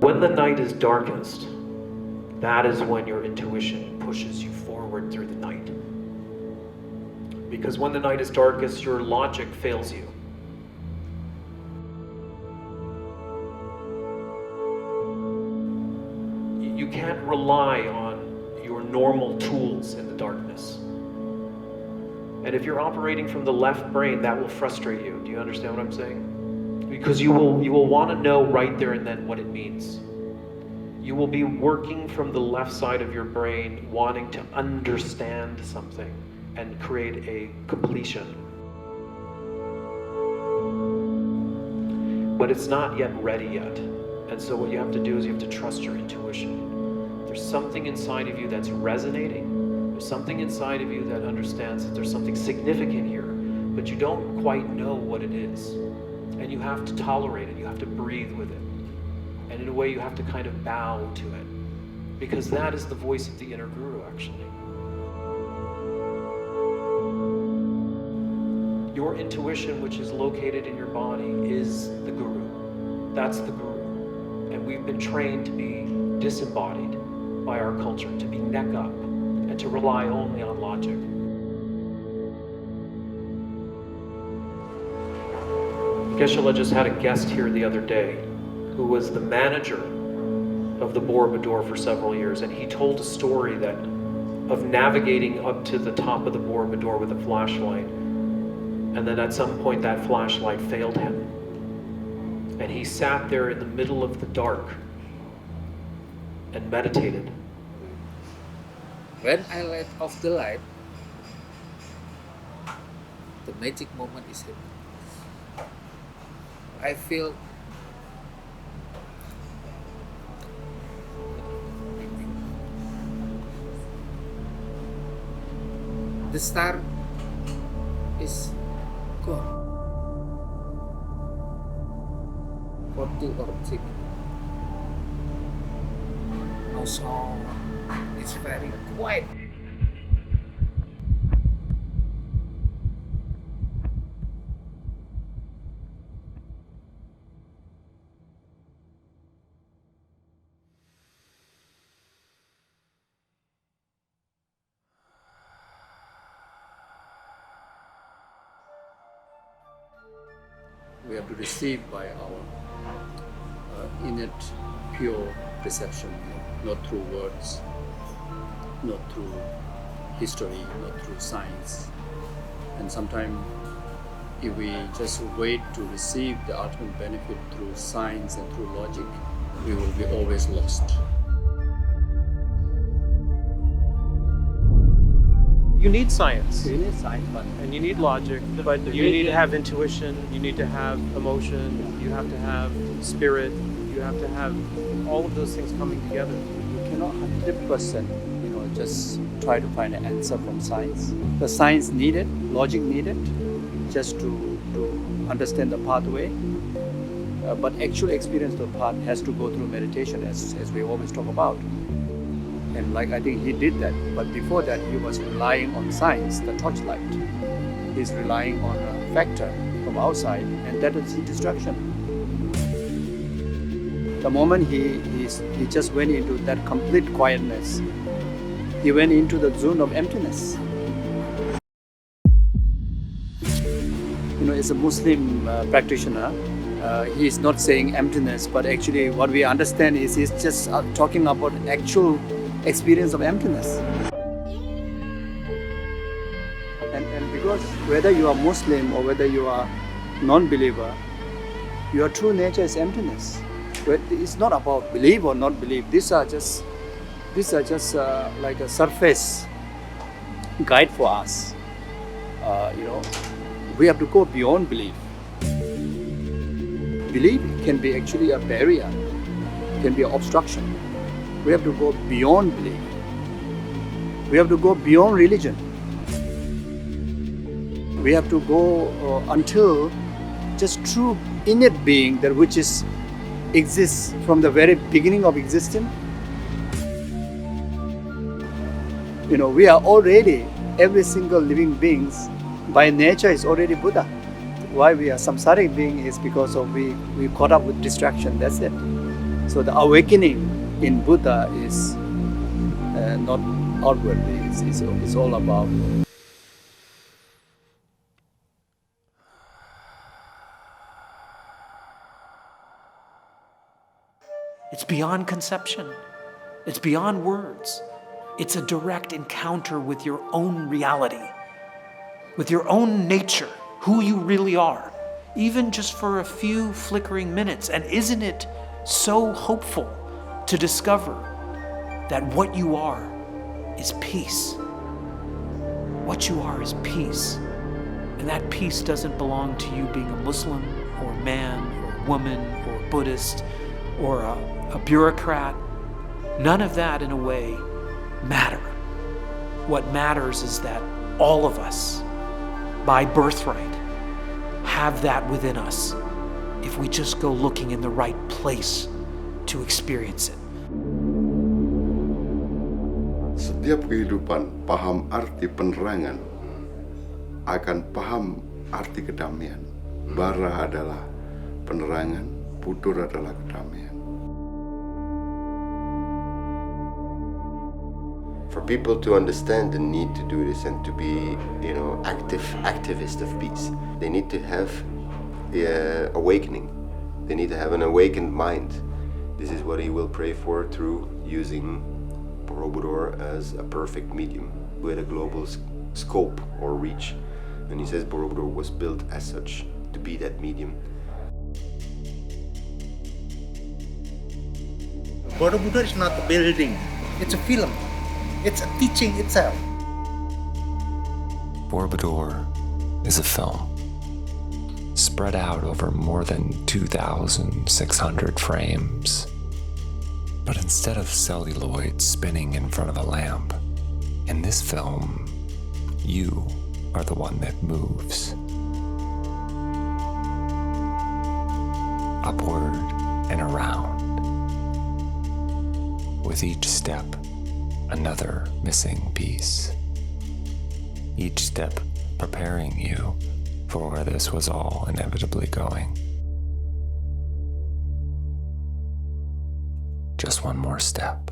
When the night is darkest, that is when your intuition pushes you forward through the night. Because when the night is darkest, your logic fails you. You can't rely on your normal tools in the darkness. And if you're operating from the left brain, that will frustrate you. Do you understand what I'm saying? Because you will want to know right there and then what it means. You will be working from the left side of your brain, wanting to understand something and create a completion. But it's not yet ready yet. And so what you have to do is you have to trust your intuition. There's something inside of you that's resonating. There's something inside of you that understands that there's something significant here, but you don't quite know what it is. And you have to tolerate it. You have to breathe with it. And in a way, you have to kind of bow to it. Because that is the voice of the inner guru, actually. Your intuition, which is located in your body, is the guru. That's the guru. And we've been trained to be disembodied by our culture, to be neck up, and to rely only on logic. Geshe-la just had a guest here the other day who was the manager of the Borobudur for several years, and he told a story of navigating up to the top of the Borobudur with a flashlight, and then at some point that flashlight failed him. And he sat there in the middle of the dark and meditated. When I let off the light, the magic moment is happening. I feel the star is gone for 2 or 3 minutes. No sound. It's very quiet. We have to receive by our innate, pure perception, not through words, not through history, not through science. And sometimes if we just wait to receive the ultimate benefit through science and through logic, we will be always lost. You need science. You need science, And you need logic, but you need to have intuition, you need to have emotion, you have to have spirit, you have to have all of those things coming together. You cannot 100%, just try to find an answer from science. The science needed, logic needed, just to understand the pathway. But actual experience of the path has to go through meditation, as we always talk about. And I think he did that. But before that, he was relying on science, the torchlight. He's relying on a factor from outside, and that is his distraction. The moment he just went into that complete quietness, he went into the zone of emptiness. As a Muslim practitioner, he is not saying emptiness, but actually what we understand is he's just talking about actual experience of emptiness. And because whether you are Muslim or whether you are non-believer, your true nature is emptiness. It's not about believe or not believe. These are just like a surface guide for us. We have to go beyond belief. Belief can be actually a barrier, can be an obstruction. We have to go beyond belief. We have to go beyond religion. We have to go until just true innate being, that which exists from the very beginning of existence. We are already, every single living beings by nature is already Buddha. Why we are samsaric being is because of we caught up with distraction, that's it. So the awakening in Buddha is not outwardly, it's all about. It's beyond conception. It's beyond words. It's a direct encounter with your own reality, with your own nature, who you really are, even just for a few flickering minutes. And isn't it so hopeful to discover that what you are is peace? What you are is peace. And that peace doesn't belong to you being a Muslim or man or woman or Buddhist or a bureaucrat. None of that, in a way, matter. What matters is that all of us, by birthright, have that within us if we just go looking in the right place to experience it. Setiap kehidupan paham arti penerangan akan paham arti kedamaian. Bara adalah penerangan, Budur adalah kedamaian. For people to understand the need to do this and to be, activist of peace, they need to have the awakening. They need to have an awakened mind. This is what he will pray for through using Borobudur as a perfect medium with a global scope or reach. And he says Borobudur was built as such, to be that medium. Borobudur is not a building, it's a film. It's a teaching itself. Borobudur is a film spread out over more than 2,600 frames. But instead of celluloid spinning in front of a lamp, in this film, you are the one that moves. Upward and around. With each step, another missing piece. Each step preparing you for where this was all inevitably going. Just one more step.